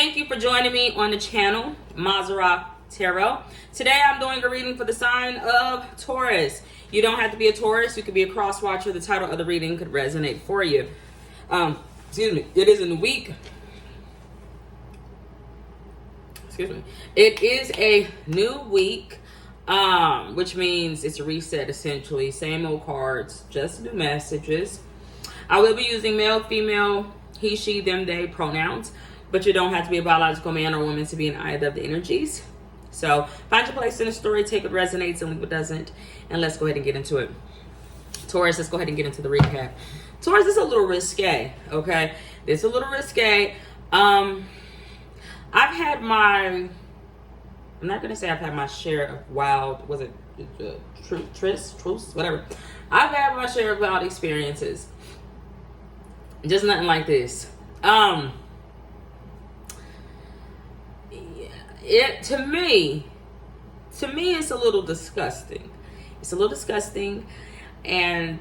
Thank you for joining me on the channel, Mazara Tarot. Today I'm doing a reading for the sign of Taurus. You don't have to be a Taurus. You could be a cross watcher. The title of the reading could resonate for you. Excuse me. It is in the week. Excuse me. It is a new week, which means it's a reset essentially. Same old cards, just new messages. I will be using male, female, he, she, them, they pronouns, but you don't have to be a biological man or woman to be in either of the energies. So find your place in the story, take what resonates and leave what doesn't, and let's go ahead and get into it. Taurus, let's go ahead and get into the recap. Taurus is a little risque, okay? It's a little risque. I've had my, I'm not going to say I've had my share of wild, was it truce, whatever. I've had my share of wild experiences. Just nothing like this. To me, it's a little disgusting. It's a little disgusting, and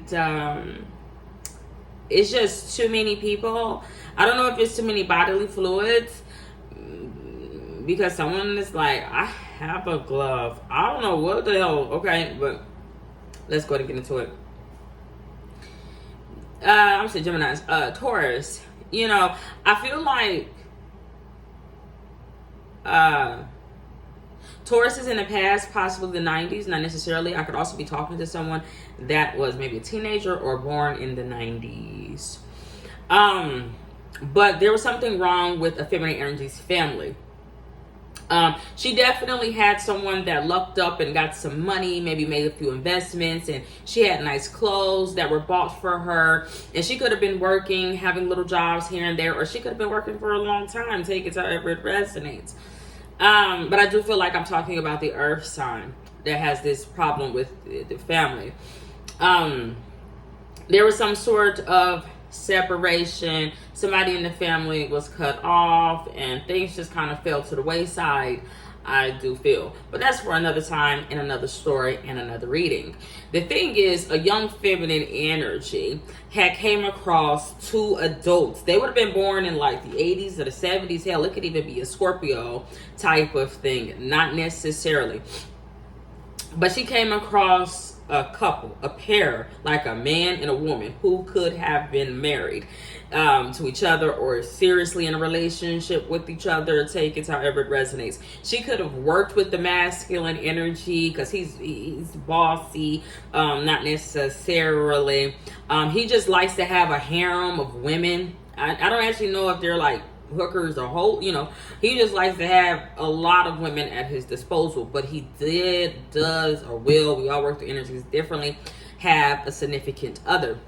it's just too many people. I don't know if it's too many bodily fluids, because someone is like, I have a glove. I don't know what the hell. Okay, but let's go ahead and get into it. I'm saying Gemini's, Taurus. You know, I feel like Taurus is in the past, possibly the 90s, not necessarily. I could also be talking to someone that was maybe a teenager or born in the 90s. But there was something wrong with a feminine energies family. She definitely had someone that lucked up and got some money, maybe made a few investments, and she had nice clothes that were bought for her, and she could have been working, having little jobs here and there, or she could have been working for a long time. Take it however it resonates. But I do feel like I'm talking about the earth sign that has this problem with the family. There was some sort of separation. Somebody in the family was cut off and things just kind of fell to the wayside, I do feel. But that's for another time and another story and another reading. The thing is, a young feminine energy had came across two adults. They would have been born in like the 80s or the 70s. Hell, it could even be a Scorpio type of thing. Not necessarily. But she came across a couple, a pair, like a man and a woman who could have been married to each other or seriously in a relationship with each other. Take it however it resonates. She could have worked with the masculine energy because he's bossy, not necessarily. He just likes to have a harem of women. I don't actually know if they're like hookers or whole, you know, he just likes to have a lot of women at his disposal, but he does or will, we all work the energies differently, have a significant other.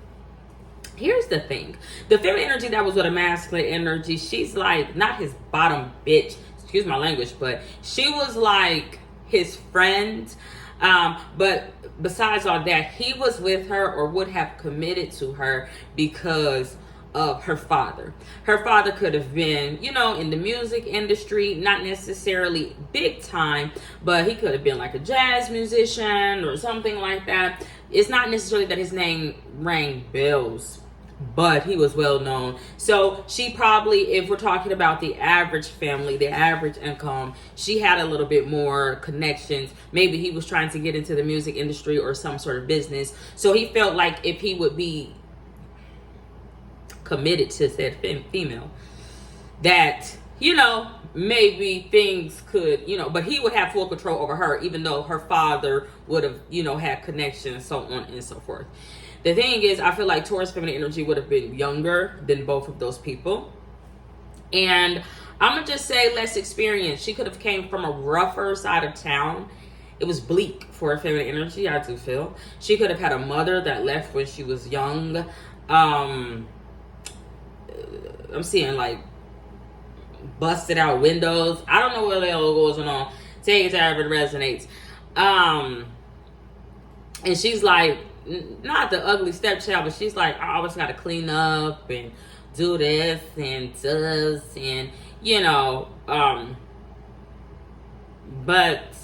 Here's the thing, the feminine energy that was with a masculine energy, she's like not his bottom bitch, excuse my language, but she was like his friend. But besides all that, he was with her or would have committed to her because of her father. Her father could have been, you know, in the music industry, not necessarily big time, but he could have been like a jazz musician or something like that. It's not necessarily that his name rang bells, but he was well known. So she probably, if we're talking about the average family, the average income, she had a little bit more connections. Maybe he was trying to get into the music industry or some sort of business. So he felt like if he would be committed to said female, that, you know, maybe things could, you know, but he would have full control over her, even though her father would have, you know, had connections, so on and so forth. The thing is, I feel like Taurus feminine energy would have been younger than both of those people, and I'm gonna just say less experience. She could have came from a rougher side of town. It was bleak for a feminine energy, I do feel. She could have had a mother that left when she was young. I'm seeing like busted out windows. I don't know what the hell goes on. Take it however it resonates. And she's like, not the ugly stepchild, but she's like, I always got to clean up and do this and does, and you know. But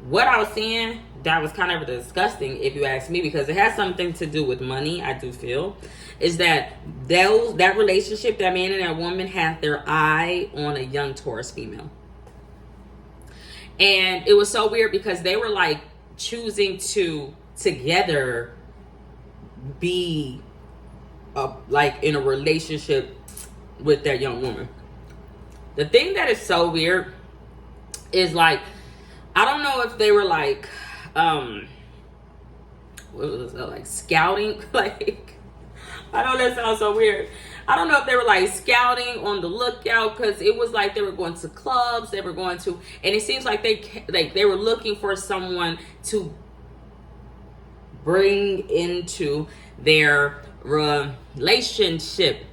what I was seeing that was kind of disgusting, if you ask me, because it has something to do with money. I do feel is that that relationship, that man and that woman had their eye on a young Taurus female, and it was so weird because they were like choosing to together be like in a relationship with that young woman. The thing that is so weird is like, I don't know if they were like what was it, like scouting, like, I know that sounds so weird. I don't know if they were like scouting on the lookout, because it was like they were going to clubs, they were going to, and it seems like they were looking for someone to bring into their relationship.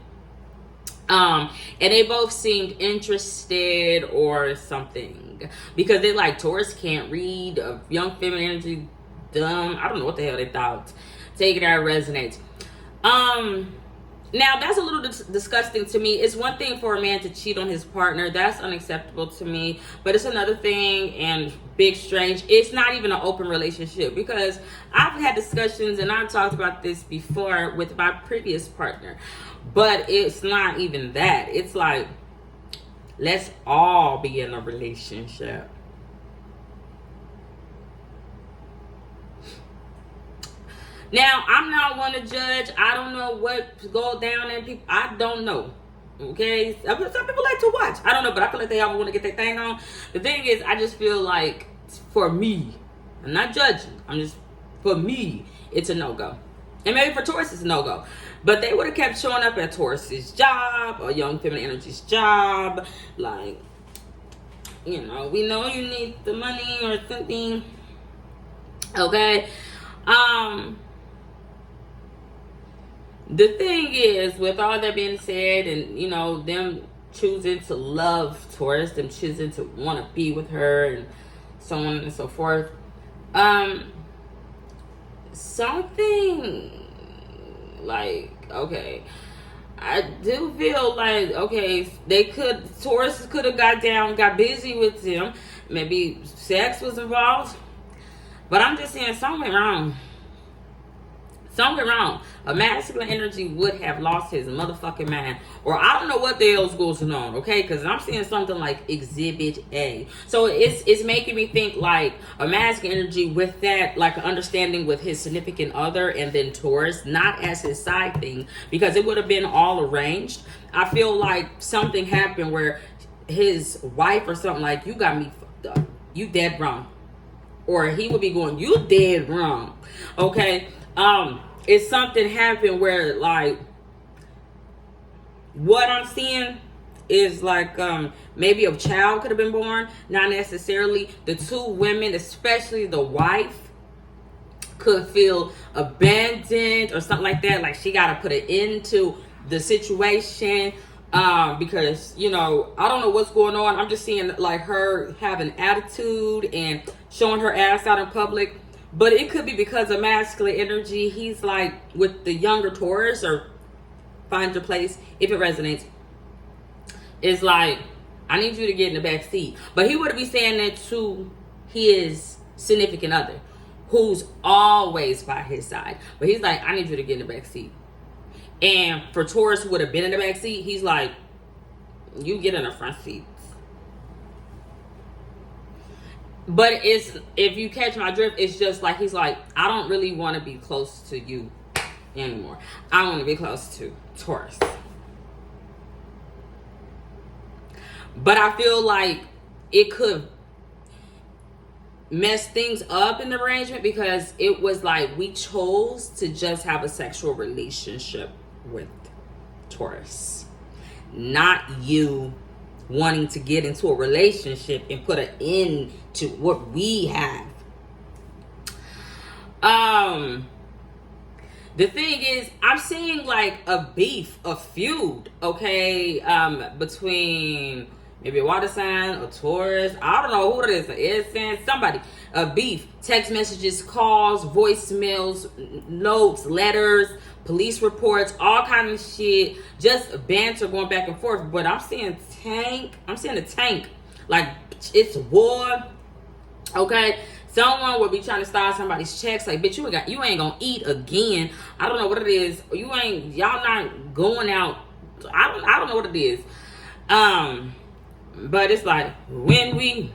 And they both seemed interested or something, because they like, Taurus can't read, young feminine energy, dumb. I don't know what the hell they thought. Take it out, resonates. Now that's a little disgusting to me. It's one thing for a man to cheat on his partner. That's unacceptable to me. But it's another thing, and big strange, it's not even an open relationship, because I've had discussions and I've talked about this before with my previous partner. But it's not even that. It's like, let's all be in a relationship. Now, I'm not one to judge. I don't know what goes down in people. I don't know. Okay? Some people like to watch. I don't know, but I feel like they all want to get their thing on. The thing is, I just feel like, for me, I'm not judging. For me, it's a no-go. And maybe for Taurus, it's a no-go. But they would have kept showing up at Taurus's job, or Young Feminine Energy's job. Like, we know you need the money or something. Okay? The thing is, with all that being said, and them choosing to love Taurus, them choosing to want to be with her, and so on and so forth, something like, okay, I do feel like, okay, Taurus could have got busy with them, maybe sex was involved, but I'm just saying something went wrong. Something wrong. A masculine energy would have lost his motherfucking mind. Or I don't know what the hell's going on, okay? Because I'm seeing something like Exhibit A. So it's making me think like a masculine energy with that, like an understanding with his significant other, and then Taurus, not as his side thing, because it would have been all arranged. I feel like something happened where his wife or something like, you got me fucked up. You dead wrong. Or he would be going, you dead wrong. Okay? It's something happened where, like, what I'm seeing is like, maybe a child could have been born, not necessarily. The two women, especially the wife, could feel abandoned or something like that. Like, she got to put it into the situation, because, I don't know what's going on. I'm just seeing like her having attitude and showing her ass out in public. But it could be because of masculine energy. He's like, with the younger Taurus, or find your place, if it resonates, it's like, I need you to get in the back seat. But he would be saying that to his significant other, who's always by his side. But he's like, I need you to get in the back seat. And for Taurus, who would have been in the back seat, he's like, you get in the front seat. But it's, if you catch my drift, it's just like, he's like, I don't really want to be close to you anymore. I want to be close to Taurus. But I feel like it could mess things up in the arrangement, because it was like, we chose to just have a sexual relationship with Taurus, not you wanting to get into a relationship and put an end to what we have. The thing is, I'm seeing like a beef, a feud, okay, between maybe a water sign, a Taurus, I don't know who it is, an air sign, somebody, a beef, text messages, calls, voicemails, notes, letters, police reports, all kind of shit, just banter going back and forth. But I'm seeing a tank, like it's war, okay? Someone will be trying to style somebody's checks. Like, bitch, you ain't gonna eat again. I don't know what it is. Y'all not going out. I don't know what it is. But it's like when we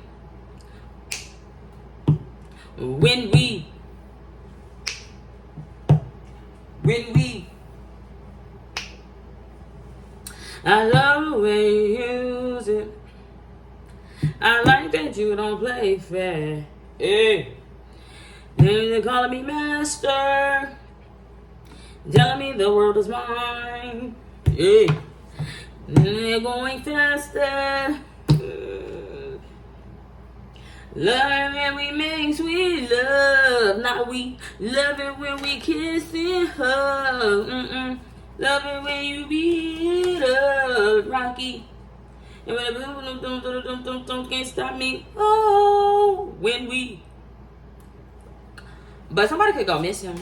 I love the way you use it. I like that you don't play fair. Hey. They're calling me master, telling me the world is mine. Hey. They're going faster. Love when we make sweet love. Not we love it when we kiss and hug. Love it when you beat up, Rocky. And when can't stop me. Oh, when we. But somebody could go missing.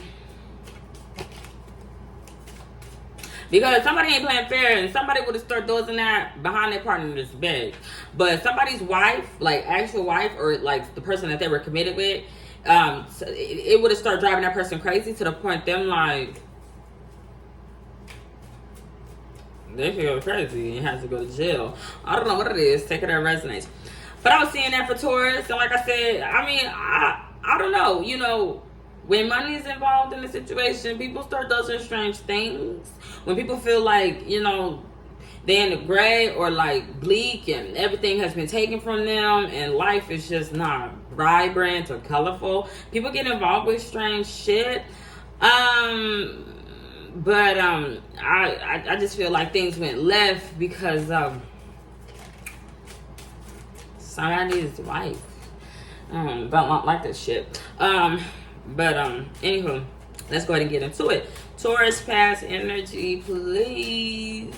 Because somebody ain't playing fair, and somebody would have started those in there behind their partner's bed. But somebody's wife, like actual wife, or like the person that they were committed with, it would have started driving that person crazy to the point them like they feel crazy and has to go to jail. I don't know what it is. Take it that resonates. But I was seeing that for Taurus, and like I said, I don't know. You know, when money is involved in the situation, people start doing strange things. When people feel like, you know, they're in the gray or like bleak and everything has been taken from them and life is just not vibrant or colorful, people get involved with strange shit. But I just feel like things went left because somebody's wife don't like this shit. But anywho, let's go ahead and get into it. Taurus past energy, please.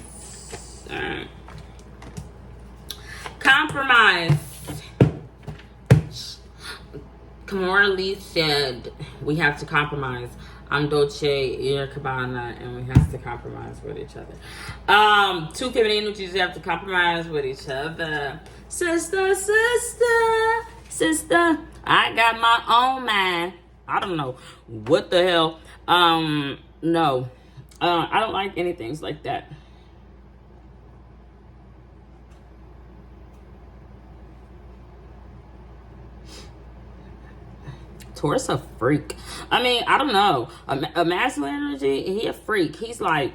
Compromise. Kamora said we have to compromise. I'm Dolce, you're Cabana, and we have to compromise with each other. Two feminine energies have to compromise with each other. Sister, I got my own mind. I don't know what the hell. No. I don't like anything like that. Taurus a freak. I mean, I don't know. A masculine energy, he a freak. He's like,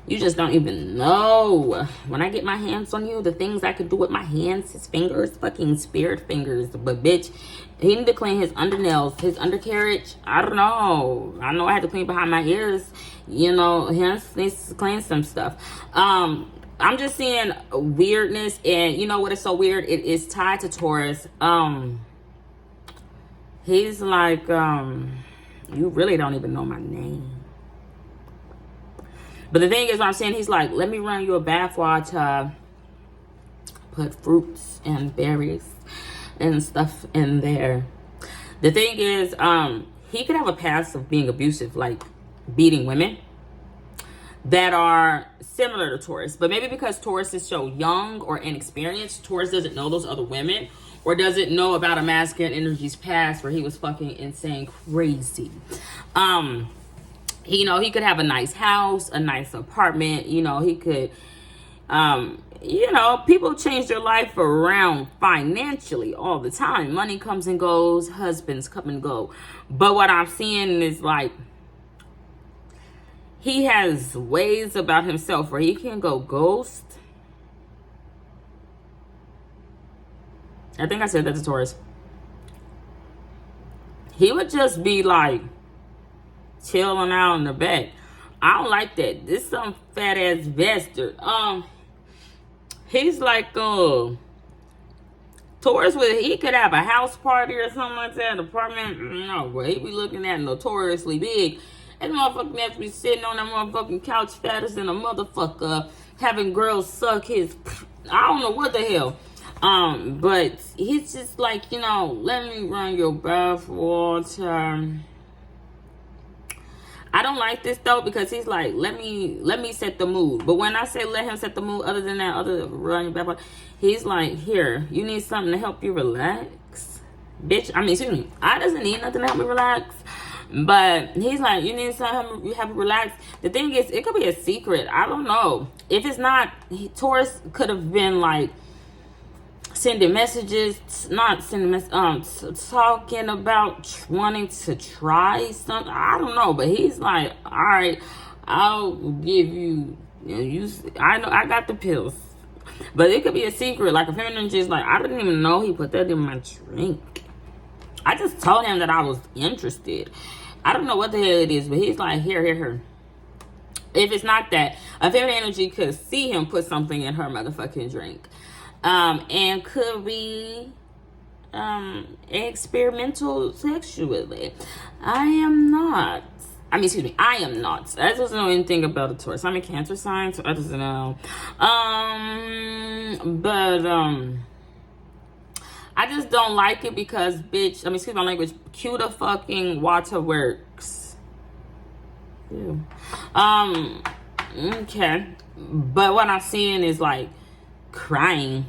you just don't even know. When I get my hands on you, the things I could do with my hands, his fingers, fucking spirit fingers. But bitch, he need to clean his undernails, his undercarriage. I don't know. I know I had to clean behind my ears. You know, he needs to clean some stuff. I'm just seeing weirdness, and you know what is so weird? It is tied to Taurus. He's like, you really don't even know my name. But the thing is, what I'm saying, he's like, let me run you a bath while I put fruits and berries and stuff in there. The thing is, he could have a past of being abusive, like beating women that are similar to Taurus. But maybe because Taurus is so young or inexperienced, Taurus doesn't know those other women or doesn't know about a masculine energy's past where he was fucking insane crazy. You know, he could have a nice house, a nice apartment. You know, he could, you know, people change their life around financially all the time. Money comes and goes, husbands come and go. But what I'm seeing is like, he has ways about himself where he can go ghost. I think I said that to Taurus. He would just be like chilling out in the back. I don't like that. This some fat ass bastard. He's like Taurus he could have a house party or something like that. An apartment, no, but he be looking at notoriously big. That motherfucker has to be sitting on that motherfucking couch fatter than a motherfucker, having girls suck his, I don't know what the hell. But he's just like, you know, let me run your bath water. I don't like this though, because he's like, let me set the mood. But when I say let him set the mood, other than that, other running back, he's like, here, you need something to help you relax, bitch. I mean, excuse me, I doesn't need nothing to help me relax. But he's like, you need something you have to relax. The thing is, it could be a secret. I don't know. If it's not, Taurus could have been like sending messages, not sending messages, talking about wanting to try something. I don't know, but he's like, all right, I'll give you, I know I got the pills. But it could be a secret. Like, a feminine just like, I didn't even know he put that in my drink. I just told him that I was interested. I don't know what the hell it is, but he's like, here. If it's not that, a feminine energy could see him put something in her motherfucking drink. And could be experimental sexually. I am not. I am not. I just know anything about a Taurus. I'm a Cancer sign, so I just know. I just don't like it because, bitch, excuse my language, cue the fucking waterworks. Ew. Okay. But what I'm seeing is, like, crying.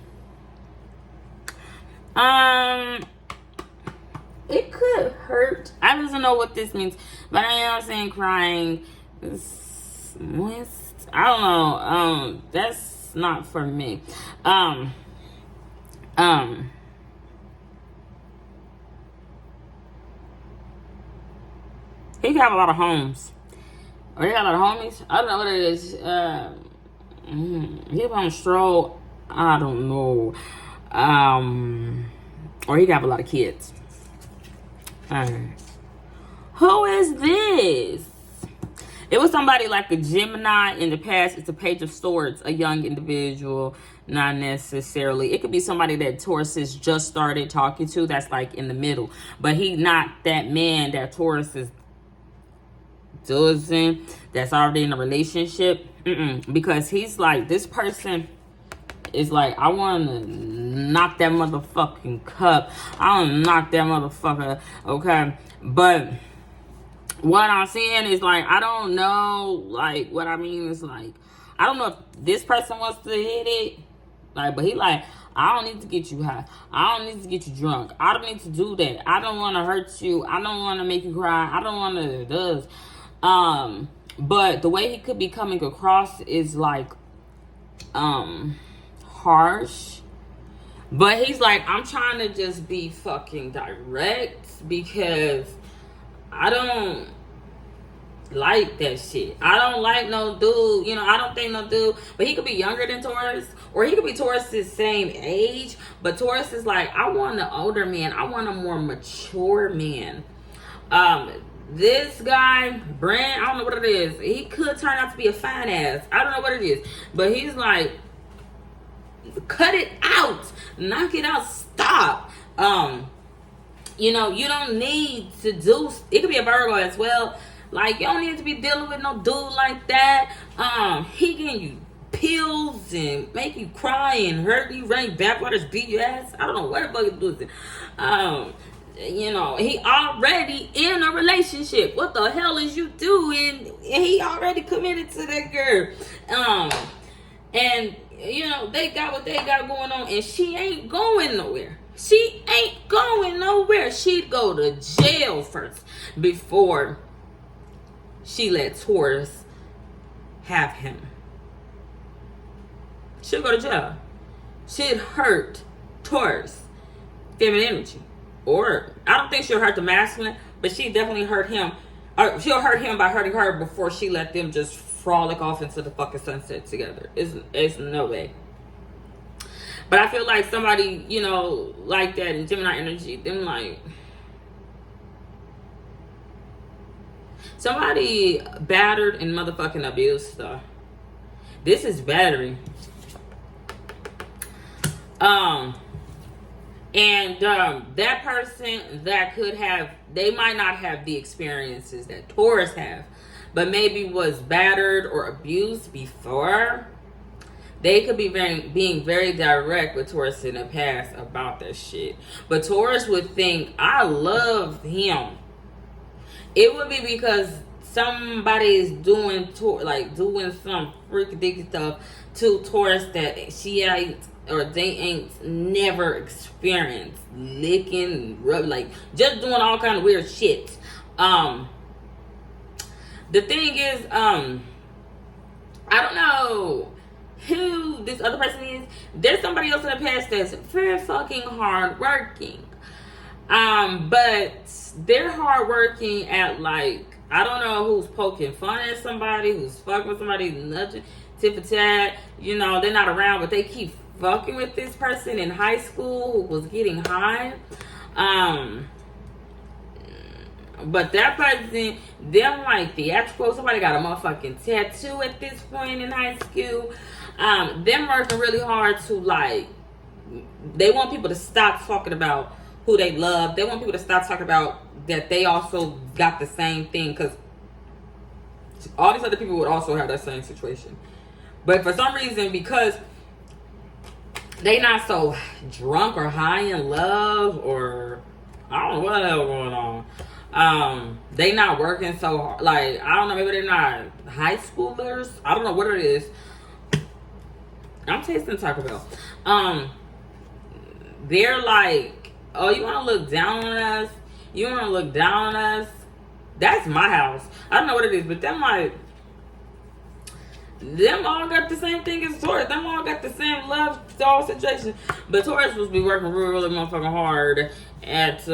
It could hurt. I don't know what this means, but I am saying crying. I don't know. That's not for me. He got a lot of homes. Or he got a lot of homies. I don't know what it is. He on stroll. I don't know. Or he got a lot of kids. Who is this? It was somebody like a Gemini in the past. It's a Page of Swords, a young individual, not necessarily. It could be somebody that Taurus has just started talking to that's like in the middle. But he not that man that Taurus is doing that's already in a relationship. Because he's like, this person is like, I want to knock that motherfucking cup. I want to knock that motherfucker, okay? But what I'm saying is, like, I don't know, like, what I mean is, like, I don't know if this person wants to hit it, like, but he like, I don't need to get you high. I don't need to get you drunk. I don't need to do that. I don't want to hurt you. I don't want to make you cry. I don't want to do this. But the way he could be coming across is, like, harsh. But he's like, I'm trying to just be fucking direct because I don't like that shit. I don't like no dude. I don't think no dude. But he could be younger than Taurus. Or he could be Taurus's same age. But Taurus is like, I want an older man. I want a more mature man. This guy, Brent, I don't know what it is. He could turn out to be a fine ass. I don't know what it is. But he's like, cut it out. Knock it out. Stop. You don't need to do. It could be a Virgo as well. Like, you don't need to be dealing with no dude like that. He getting you pills and make you cry and hurt you, run backwards, beat your ass. I don't know what the fuck is doing. He already in a relationship. What the hell is you doing? And he already committed to that girl. And they got what they got going on, and she ain't going nowhere. She ain't going nowhere. She'd go to jail first before she let Taurus have him. She'll go to jail. She'd hurt Taurus, feminine energy. Or, I don't think she'll hurt the masculine, but she definitely hurt him. Or she'll hurt him by hurting her before she let them just frolic off into the fucking sunset together. It's no way. But I feel like somebody, like that in Gemini energy, them like, somebody battered and motherfucking abused stuff. This is battery. And that person that could have, they might not have the experiences that Taurus have, but maybe was battered or abused before. They could be being very direct with Taurus in the past about that shit. But Taurus would think, I love him. It would be because somebody's doing doing some freaky dicky stuff to Taurus that she ain't or they ain't never experienced, licking, rubbing, just doing all kind of weird shit. The thing is, I don't know who this other person is. There's somebody else in the past that's very fucking hardworking. But they're hardworking at I don't know who's poking fun at somebody, who's fucking with somebody, nudging, tit for tat. You know, they're not around, but they keep fucking with this person in high school who was getting high. But that person, them theatrical, somebody got a motherfucking tattoo at this point in high school. Them working really hard to they want people to stop talking about who they love. They want people to stop talking about that they also got the same thing, because all these other people would also have that same situation. But for some reason, because they not so drunk or high in love, or I don't know what the hell going on. They not working so hard. I don't know, maybe they're not high schoolers. I don't know what it is. I'm tasting Taco Bell. They're oh, you want to look down on us? You want to look down on us? That's my house. I don't know what it is, but them all got the same thing as Taurus. Them all got the same love all situation. But Taurus was be working really, really motherfucking hard at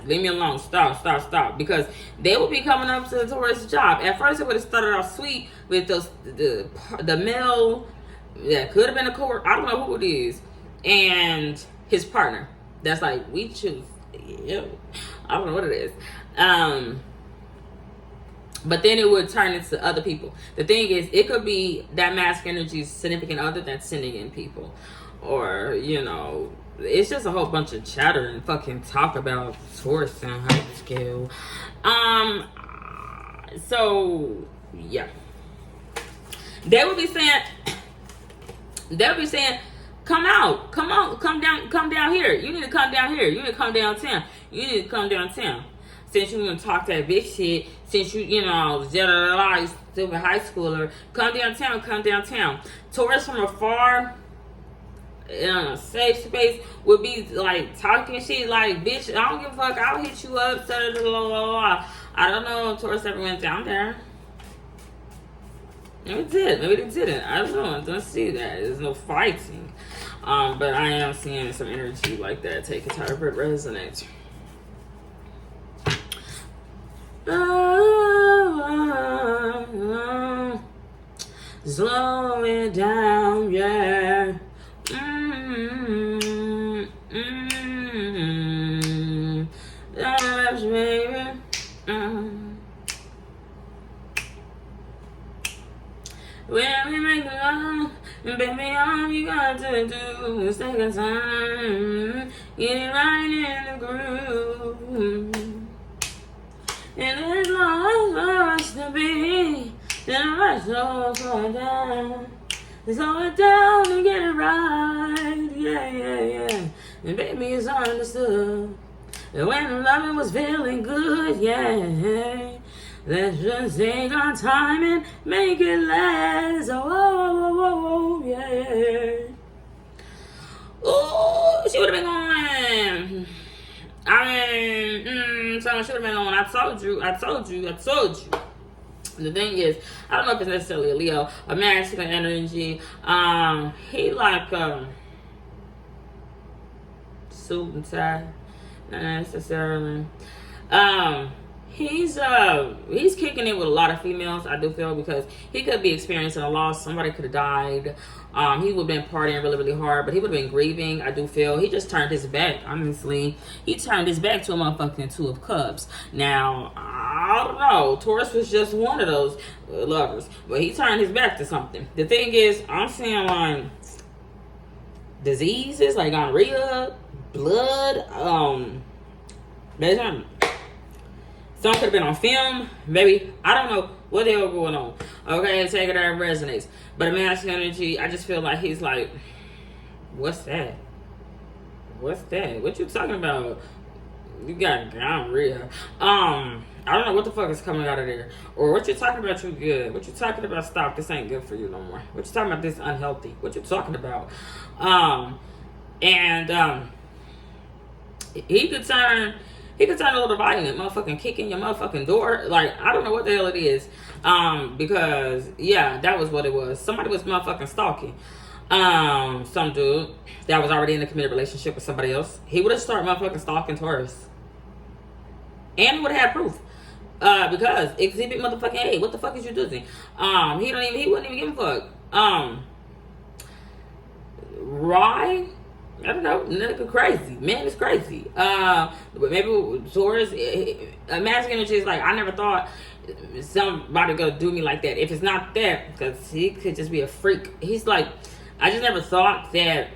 leave me alone, stop, because they would be coming up to the Taurus job. At first, it would have started off sweet with the male that could have been a coworker. I don't know who it is, and his partner. That's we choose. Yeah, I don't know what it is. But then it would turn into other people. The thing is, it could be that masculine energy's significant other that's sending in people, or it's just a whole bunch of chatter and fucking talk about Taurus and high scale. So yeah, they would be saying, come out, come down here. You need to come down here. You need to come downtown. You need to come downtown. Since you want to talk that big shit, since you stupid high schooler, come downtown. Taurus from afar, in a safe space, would be talking shit bitch, I don't give a fuck, I'll hit you up, I don't know if Taurus ever went down there. Maybe they didn't. I don't know. I don't see that. There's no fighting. But I am seeing some energy like that take a time for it resonate. Slow it down, yeah. Baby. When we make love, baby, all you got to do is take a time, get it right in the groove. And as long as to be, then I slow it down. Slow it down and get it right, yeah. And baby, it's understood that when loving was feeling good, yeah. Let's just take our time and make it last. Oh, yeah. Ooh, she would have been going. Someone should have been on. I told you. The thing is, I don't know if it's necessarily a Leo, a masculine energy. He suit and tie, not necessarily. He's kicking it with a lot of females, I do feel, because he could be experiencing a loss. Somebody could have died. He would have been partying really, really hard, but he would have been grieving, I do feel. He just turned his back, honestly. He turned his back to a motherfucking Two of Cups. Now, I don't know. Taurus was just one of those lovers, but he turned his back to something. The thing is, I'm seeing diseases like gonorrhea, blood, some could have been on film, maybe. I don't know what the hell going on. Okay, take it out, resonates. But a masculine energy, I just feel like he's what's that? What you talking about? You got gonorrhea. I don't know what the fuck is coming out of there. Or what you talking about, you good. What you talking about, stop, this ain't good for you no more. What you talking about, this unhealthy. What you talking about? And he could turn a little violent, motherfucking kicking your motherfucking door. Like, I don't know what the hell it is. Because yeah, that was what it was. Somebody was motherfucking stalking some dude that was already in a committed relationship with somebody else. He would have started motherfucking stalking Taurus. And he would have had proof. Because exhibit motherfucking A, what the fuck is you doing? He wouldn't even give a fuck. Why? I don't know. Nigga crazy. Man is crazy. But maybe Taurus, masculine energy is like, I never thought somebody gonna do me like that. If it's not that, because he could just be a freak. He's like, I just never thought that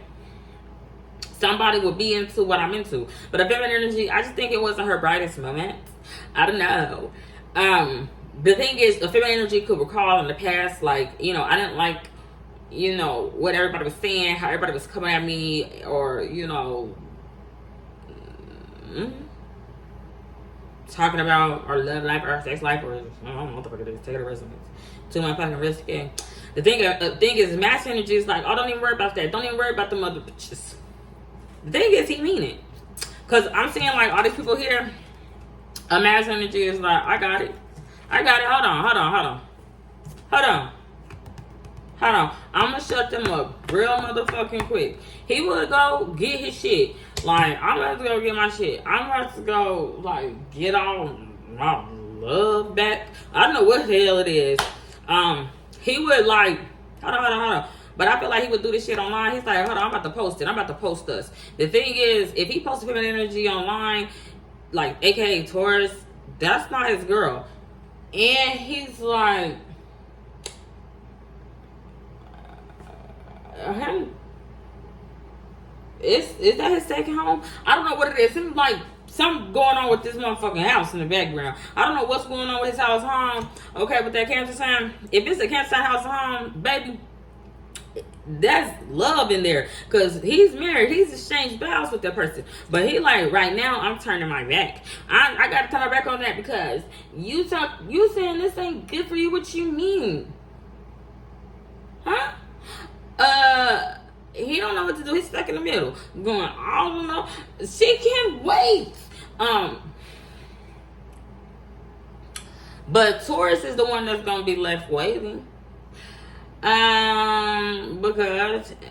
somebody would be into what I'm into. But a feminine energy, I just think it wasn't her brightest moment. I don't know. The thing is, a feminine energy could recall in the past, like, you know, I didn't like, you know, what everybody was saying, how everybody was coming at me, or, you know, talking about our love life, our sex life, or I don't know what the fuck it is. Take it to resonance. Too much fucking risky. The thing is, mass energy is like, oh, don't even worry about that. Don't even worry about the mother bitches. The thing is, he mean it. Because I'm seeing, like, all these people here, a mass energy is like, I got it. Hold on. I'm gonna shut them up real motherfucking quick. He would go get his shit. Like, I'm about to go get my shit. I'm about to go, like, get all my love back. I don't know what the hell it is. He would, like, hold on. But I feel like he would do this shit online. He's like, hold on, I'm about to post it. I'm about to post us. The thing is, if he posts feminine energy online, like, aka Taurus, that's not his girl. And he's like, is that his second home? I don't know what it is. Seems like something going on with this motherfucking house in the background. I don't know what's going on with his house home. Okay, with that Cancer sign, if it's a Cancer sign house home, baby, that's love in there. Because he's married, he's exchanged vows with that person. But he like, right now, I'm turning my back. I gotta turn my back on that, because you saying this ain't good for you. What you mean? Huh? He don't know what to do. He's stuck in the middle, going, I don't know. She can't wait. But Taurus is the one that's gonna be left waiting. Because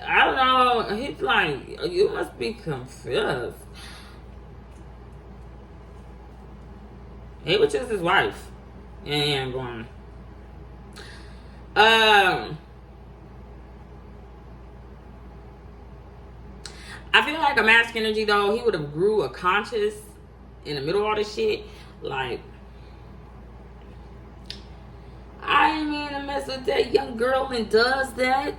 I don't know. He's like, you must be confused. He would choose his wife. And going. I feel like a masculine energy, though, he would have grew a conscious in the middle of all this shit. Like, I didn't mean to mess with that young girl and does that.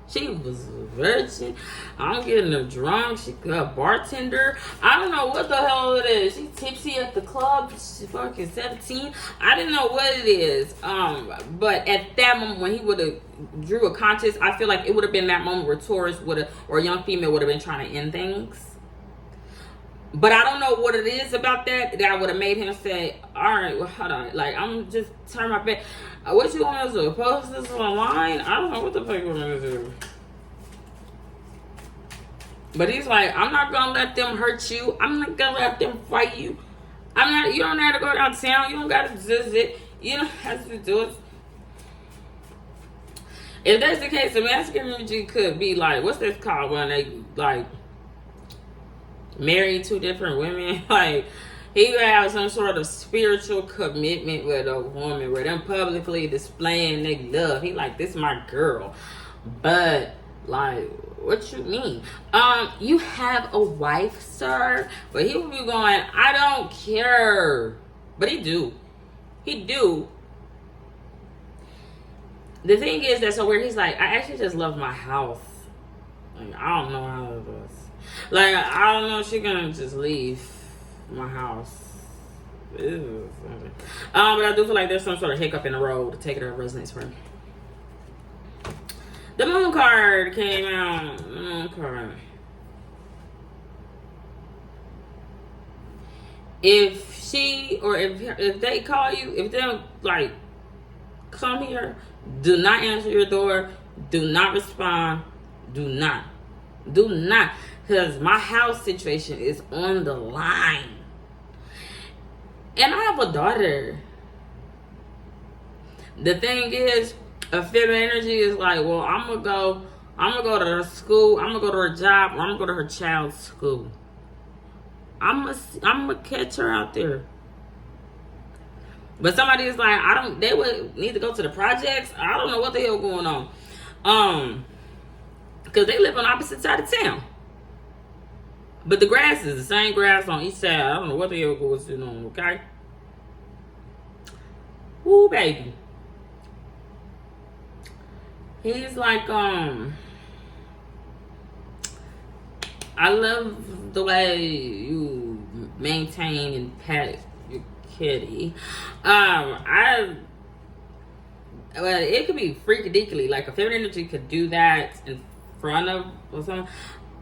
She was a virgin. I'm getting her drunk. She a bartender. I don't know what the hell it is. She's tipsy at the club. She's fucking 17. I didn't know what it is. But at that moment when he would have drew a conscious, I feel like it would have been that moment where Taurus would have, or a young female would have been trying to end things. But I don't know what it is about that would have made him say, all right, well, hold on. Like, I'm just turning my back. What you want us to post this online? I don't know what the fuck you want me to do. But he's like, I'm not going to let them hurt you. I'm not going to let them fight you. You don't have to go downtown. You don't got to visit. You don't have to do it. If that's the case, the masculine energy could be like, what's this called when they, like, marry two different women? Like, he would have some sort of spiritual commitment with a woman, where them publicly displaying their love. He like, this is my girl. But, like, what you mean? You have a wife, sir? But he would be going, I don't care. But he do. The thing is that so weird. He's like, I actually just love my house. Like, I don't know how it was. Like, I don't know if she's gonna just leave my house. Ew. But I do feel like there's some sort of hiccup in the road to take it to resonance for him. The moon card came out. The moon card. If she or if they call you, if they don't like come here, do not answer your door. Do not respond. Do not. Do not. Because my house situation is on the line. And I have a daughter. The thing is, a feminine energy is like, well, I'm gonna go to her school, I'm gonna go to her job, or I'm gonna go to her child's school. I'm gonna catch her out there. But somebody is like, they would need to go to the projects. I don't know what the hell going on. Because they live on opposite side of town. But the grass is the same grass on each side. I don't know what the hell goes on, okay? Woo, baby. He's like, I love the way you maintain and pet your kitty. Well, it could be freaky-deaky. Like, a feminine energy could do that in front of or something.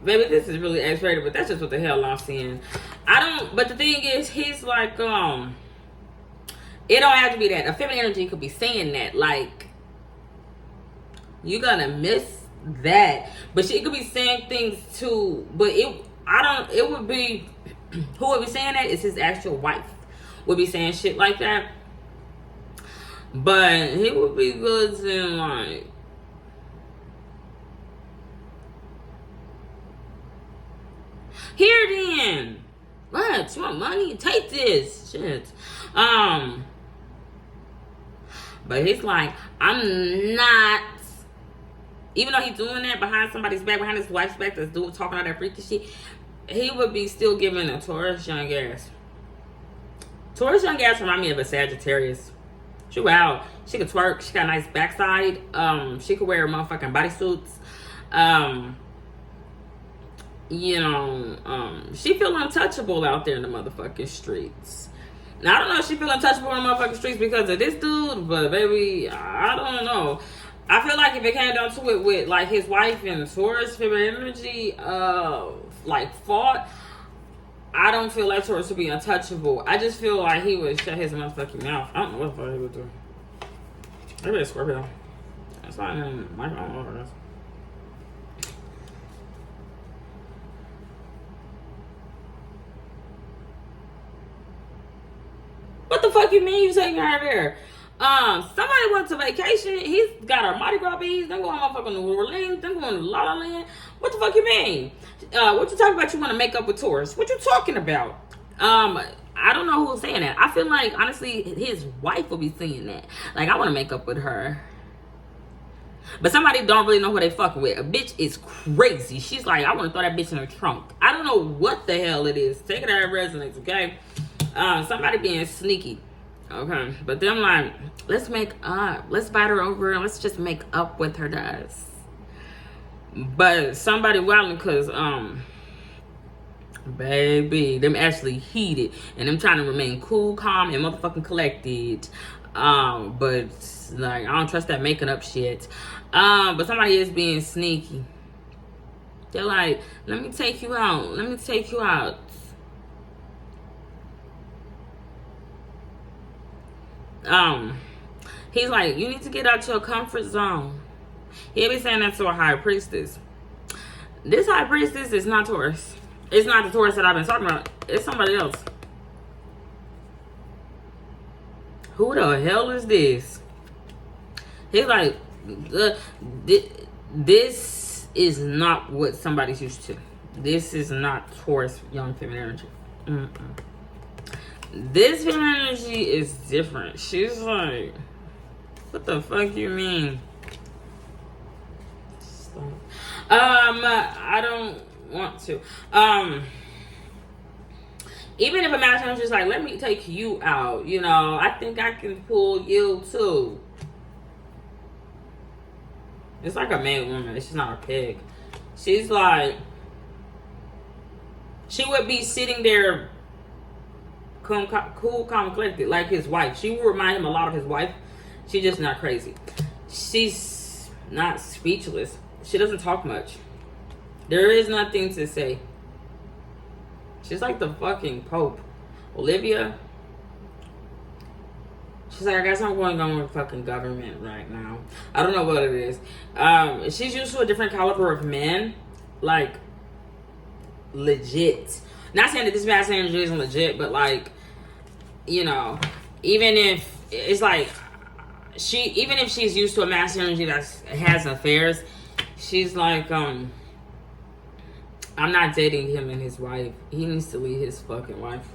Baby, this is really X-rated, but that's just what the hell I'm seeing. But the thing is, he's like, it don't have to be that. A feminine energy could be saying that, like, you're gonna miss that. But she could be saying things too, but it would be, who would be saying that is his actual wife would be saying shit like that. But he would be good to, like, here then. What? You want money? Take this. Shit. But he's like, I'm not, even though he's doing that behind somebody's back, behind his wife's back, that's talking all that freaky shit, he would be still giving a Taurus young ass. Taurus young ass remind me of a Sagittarius. She wow. She could twerk. She got a nice backside. She could wear motherfucking bodysuits. She feel untouchable out there in the motherfucking streets. Now, I don't know if she feel untouchable in the motherfucking streets because of this dude, but baby, I don't know. I feel like if it came down to it with, like, his wife and Taurus feminine energy, like, fought, I don't feel like Taurus would be untouchable. I just feel like he would shut his motherfucking mouth. I don't know what the fuck he would do. Maybe it's Scorpio. That's not him. I don't know what it is. What the fuck you mean you taking her there? Somebody went to vacation. He's got her Mardi Gras beads. Them going motherfucking New Orleans. Them going to La La Land. What the fuck you mean? What you talking about? You want to make up with Taurus? What you talking about? I don't know who's saying that. I feel like, honestly, his wife will be saying that. Like, I want to make up with her. But somebody don't really know who they fucking with. A bitch is crazy. She's like, I want to throw that bitch in her trunk. I don't know what the hell it is. Take it out of resonance, okay? Somebody being sneaky. Okay. But them like, let's make up. Let's bite her over and let's just make up with her guys. But somebody wilding because, baby, them actually heated. And them trying to remain cool, calm, and motherfucking collected. But, like, I don't trust that making up shit. But somebody is being sneaky. They're like, let me take you out. Let me take you out. He's like, you need to get out your comfort zone. He'll be saying that to a high priestess. This high priestess is not Taurus. It's not the Taurus that I've been talking about. It's somebody else. Who the hell is this? He's like, this is not what somebody's used to. This is not Taurus young feminine energy. This feminine energy is different. She's like, what the fuck you mean? I don't want to. Even if a masculine is just like, let me take you out, you know, I think I can pull you too. It's like a man woman. She's not a pig. She's like, she would be sitting there cool, calm, collected, like his wife. She will remind him a lot of his wife. She's just not crazy. She's not speechless. She doesn't talk much. There is nothing to say. She's like the fucking Pope. Olivia. She's like, I guess I'm going on with fucking government right now. I don't know what it is. She's used to a different caliber of men. Like, legit. Not saying that this masculine energy isn't legit, but like, you know, even if it's like even if she's used to a masculine energy that has affairs, she's like, I'm not dating him and his wife. He needs to leave his fucking wife.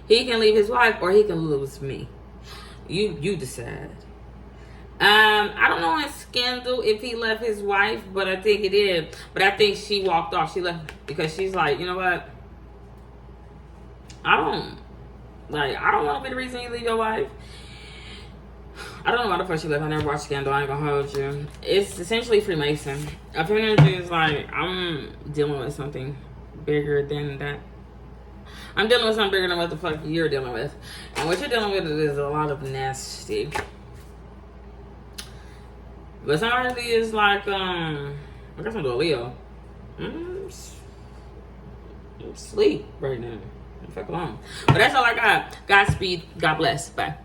He can leave his wife or he can lose me. You decide. I don't know in scandal if he left his wife, but I think he did. But I think she walked off. She left because she's like, you know what? I don't want to be the reason you leave your wife. I don't know why the fuck she left. I never watched Scandal. I ain't gonna hold you. It's essentially Freemason. A feminine energy is like, I'm dealing with something bigger than that. I'm dealing with something bigger than what the fuck you're dealing with. And what you're dealing with is a lot of nasty. But somebody is like, I guess I'm doing Leo. Sleep right now. Fuck alone. But that's all I got. Godspeed. God bless. Bye.